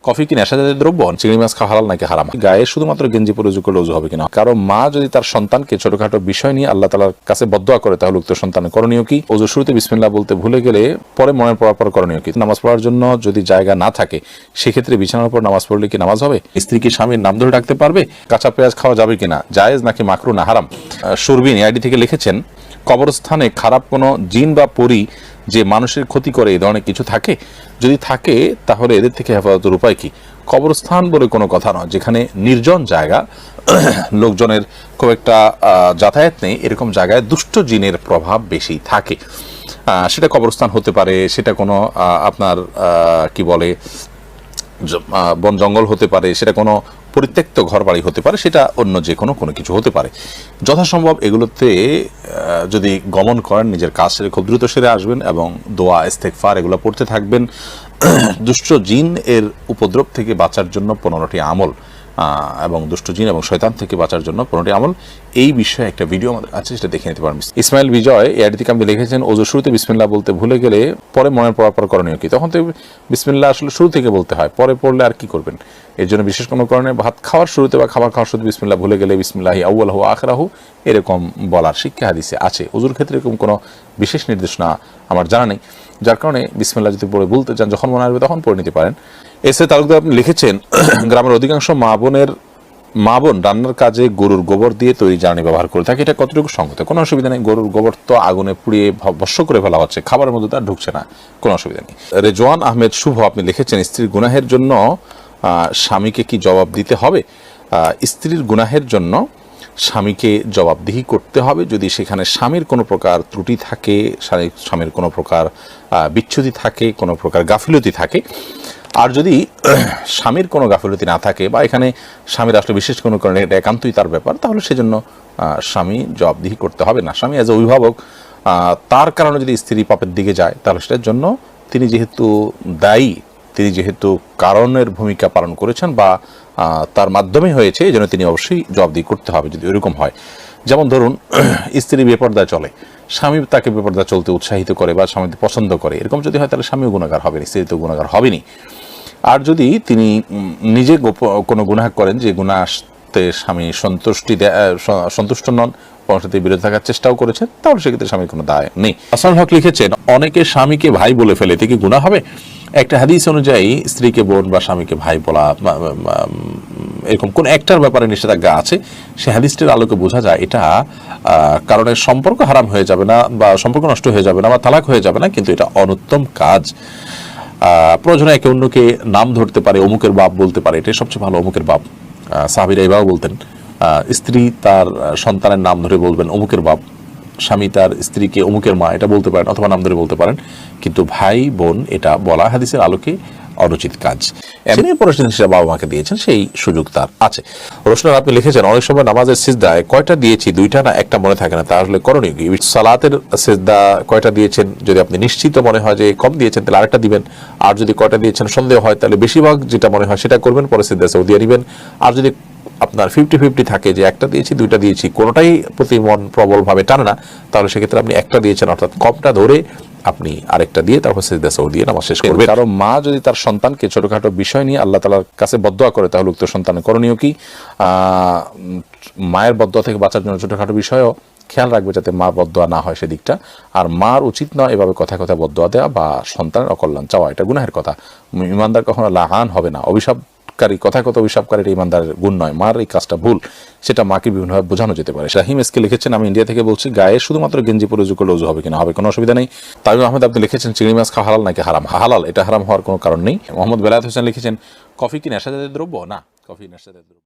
Coffee কি নেশাজাতীয় দ্রব্য? চিংড়ি মাছ খাওয়া হালাল নাকি হারাম? গায়ে শুধুমাত্র গেঞ্জি পরে উজু করলে উজু হবে কিনা? কারো মা যদি তার সন্তানকে ছোটখাটো বিষয় নিয়ে আল্লাহ তাআলার কাছে বদদোয়া করে, তাহলে উক্ত সন্তানের করণীয় কি? ওযুর শুরুতে বিসমিল্লাহ বলতে ভুলে গেলে পরে মনের পড়ার পর করণীয় কি? নামাজ পড়ার জন্য যদি জায়গা না থাকে, সেক্ষেত্রে বিছানার উপর নামাজ পড়লে কি নামাজ হবে? স্ত্রী কি স্বামীর নাম ধরে ডাকতে পারবে? কাঁচা পেঁয়াজ খাওয়া যাবে কিনা? জায়েজ নাকি মাকরু না হারাম? সুরবিন আইডি থেকে লিখেছেন, কবরস্থানে খারাপ কোনো জিন বা পরী যে মানুষের ক্ষতি করে এই ধরনের কিছু থাকে? যদি থাকে তাহলে এদের থেকে হেফাজতের উপায় কি? কবরস্থান বলে কোনো কথা নয়, যেখানে নির্জন জায়গা, লোকজনের খুব একটা যাতায়াত নেই, এরকম জায়গায় দুষ্ট জিনের প্রভাব বেশি থাকে। সেটা কবরস্থান হতে পারে, সেটা কোনো আপনার কি বলে বন জঙ্গল হতে পারে, সেটা কোনো পরিত্যক্ত ঘর বাড়ি হতে পারে, সেটা অন্য যে কোনো কিছু হতে পারে। যথাসম্ভব এগুলোতে যদি গমন করেন, নিজের কাজ সেরে খুব দ্রুত সেরে আসবেন এবং দোয়া ইস্তেগফার এগুলো পড়তে থাকবেন। দুষ্ট জিন এর উপদ্রব থেকে বাঁচার জন্য 15টি আমল, এবং দুষ্ট জিন এবং শয়তান থেকে বাঁচার জন্য 15টি আমল, এই বিষয়ে একটা ভিডিও আমাদের আছে, সেটা দেখে নিতে পারেন। ইসমাইল বিজয় এই আইডি থেকে আপনি লিখেছেন, ওযুর শুরুতে বিসমিল্লাহ বলতে ভুলে গেলে পরে মনের পড়ার পর করণীয় কি? তখন তো বিসমিল্লাহ আসলে শুরু থেকে বলতে হয়, পরে পড়লে আর কি করবেন? এর জন্য বিশেষ কোনো কারণে ভাত খাওয়ার শুরুতে বা খাবার খাওয়ার শুরুতে বিসমিল্লাহ ভুলে গেলে বিসমিল্লাহি আউয়ালহু আখিরাহু এরকম বলার শিক্ষা হাদিসে আছে। ওযুর ক্ষেত্রে এরকম কোনো বিশেষ নির্দেশনা আমার জানা নেই, যার কারণে বিসমিল্লাহ যদি পড়ে বলতে চান, যখন মনে আসবে তখন পড়ে নিতে পারেন। এসে তালুকদার আপনি লিখেছেন, গ্রামের অধিকাংশ মা বোন রান্নার কাজে গরুর গোবর দিয়ে তৈরি জ্বালানি ব্যবহার করে থাকে, এটা কতটুকু সঙ্গত? কোনো অসুবিধা নেই, গরুর গোবর তো আগুনে পুড়িয়ে ভস্ম করে ফেলা হচ্ছে, খাবারের মধ্যে তার ঢুকছে না, কোনো অসুবিধা নেই। রেজওয়ান আহমেদ শুভ আপনি লিখেছেন, স্ত্রীর গুনাহের জন্য স্বামীকে কি জবাব দিতে হবে? স্ত্রীর গুনাহের জন্য স্বামীকে জবাবদিহি করতে হবে যদি সেখানে স্বামীর কোনো প্রকার ত্রুটি থাকে, স্বামীর কোনো প্রকার বিচ্যুতি থাকে, কোনো প্রকার গাফিলতি থাকে। আর যদি স্বামীর কোনো গাফিলতি না থাকে, বা এখানে স্বামীর আসলে বিশেষ কোনো কারণে এটা একান্তই তার ব্যাপার, তাহলে সেজন্য স্বামী জবাবদিহি করতে হবে না। স্বামী অ্যাজ এ অভিভাবক, তার কারণে যদি স্ত্রী পাপের দিকে যায়, তাহলে সেটার জন্য তিনি যেহেতু দায়ী, তিনি যেহেতু কারণের ভূমিকা পালন করেছেন বা তার মাধ্যমে হয়েছে, এই জন্য তিনি অবশ্যই জবাবদিহি করতে হবে যদি ওইরকম হয়। যেমন ধরুন, স্ত্রী বেপর্দায় চলে, স্বামী তাকে বেপর্দায় চলতে উৎসাহিত করে বা স্বামী পছন্দ করে, এরকম যদি হয়, তাহলে স্বামীও গুনাহগার হবেন, স্ত্রী তো গুনাহগার হবেনি। আর যদি তিনি নিজে কোনো গুনাহ করেন, যে গুনাহতে স্বামী সন্তুষ্ট নন, সাথে বিরোধ থাকার চেষ্টাও করেছেন, তাহলে সেক্ষেত্রে স্বামীর কোনো দায় নেই। হাসান হক লিখেছেন, অনেকে স্বামীকে ভাই বলে ফেলে, এতে কি গুনাহ হবে? একটা হাদিস অনুযায়ী স্ত্রীকে বোন বা স্বামীকে ভাই বলা, এরকম কোন একটার ব্যাপারে নিষেধাজ্ঞা আছে, সে হাদিসটির আলোকে বোঝা যায় এটা কারণে সম্পর্ক হারাম হয়ে যাবে না, বা সম্পর্ক নষ্ট হয়ে যাবে না, বা তালাক হয়ে যাবে না, কিন্তু এটা অনুত্তম কাজ। প্রয়োজনে একে অন্যকে নাম ধরতে পারে, অমুকের বাপ বলতে পারে, এটাই সবচেয়ে ভালো, অমুকের বাপ। সাহাবীরা এভাবে বলতেন, স্ত্রী তার সন্তানের নাম ধরে বলবেন অমুকের বাপ, স্বামী তার স্ত্রীকে অমুকের মা, এটা বলতে পারেন, অথবা নাম ধরে বলতে পারেন, কিন্তু ভাই বোন এটা বলা হাদিসের আলোকে অনুচিত কাজ। এমনি পড়াশোনা হিসেবে বাবা মাকে দিয়েছেন, সেই সুযোগ তার আছে। রোশনার আপনি লিখেছেন, অনেক সময় নামাজের সিজদায় কয়টা দিয়েছি, দুইটা না একটা মনে থাকে না, তাহলে করণীয় কি? সালাতের সিজদা কয়টা দিয়েছেন, যদি আপনি নিশ্চিত মনে হয় যে কম দিয়েছেন, তাহলে আরেকটা দিবেন। আর যদি কয়টা দিয়েছেন সন্দেহ হয়, তাহলে বেশিরভাগ যেটা মনে হয় সেটা করবেন, পরে সিজদা সৌদিয়া দিবেন। আর যদি আপনার 50-50 থাকে, যে একটা দিয়েছি দুইটা দিয়েছি, কোনোটাই প্রতি মন প্রবলভাবে টানে না, তাহলে সেক্ষেত্রে আপনি একটা দিয়েছেন, অর্থাৎ কমটা ধরে আপনি আরেকটা দিয়ে তারপর সিজদা সৌদিয়া নামাজ শেষ করবেন। কারণ মা যদি তার সন্তানকে ছোটখাটো বিষয় নিয়ে আল্লাহ তাআলার কাছে বদদোয়া করে, তাহলে উক্ত সন্তানের করণীয় কি? মায়ের বদদোয়া থেকে বাঁচার জন্য ছোটখাটো বিষয়ও খেয়াল রাখবে যাতে মা বদদোয়া না হয় সেদিকটা। আর মার উচিত নয় এভাবে কথায় কথায় বদদোয়া দেওয়া বা সন্তানের অকল্যাণ চাওয়া, এটা গুনাহের কথা। ইমানদার কখনো লাহান হবে না, কথায় কথা অভিশাপকারীর ইমানদারের গুণ নয়। মার এই কাজটা ভুল, সেটা মাকে বিভিন্নভাবে বোঝানো যেতে পারে। শাহিম এসকে লিখেছেন, আমি ইন্ডিয়া থেকে বলছি, গায়ে শুধুমাত্র গেঞ্জি পরে উজু করলে উজু হবে কিনা? হবে, কোনো অসুবিধা নেই। তামিম আহমেদ আপনি লিখেছেন, চিংড়ি মাছ খাওয়া হালাল নাকি হারাম? হালাল, এটা হারাম হওয়ার কোনো কারণ নেই। মোহাম্মদ বেলায়েত হোসেন লিখেছেন, কফি কি নেশাজাতীয় দ্রব্য? না, কফি নেশাজাতীয় দ্রব্য।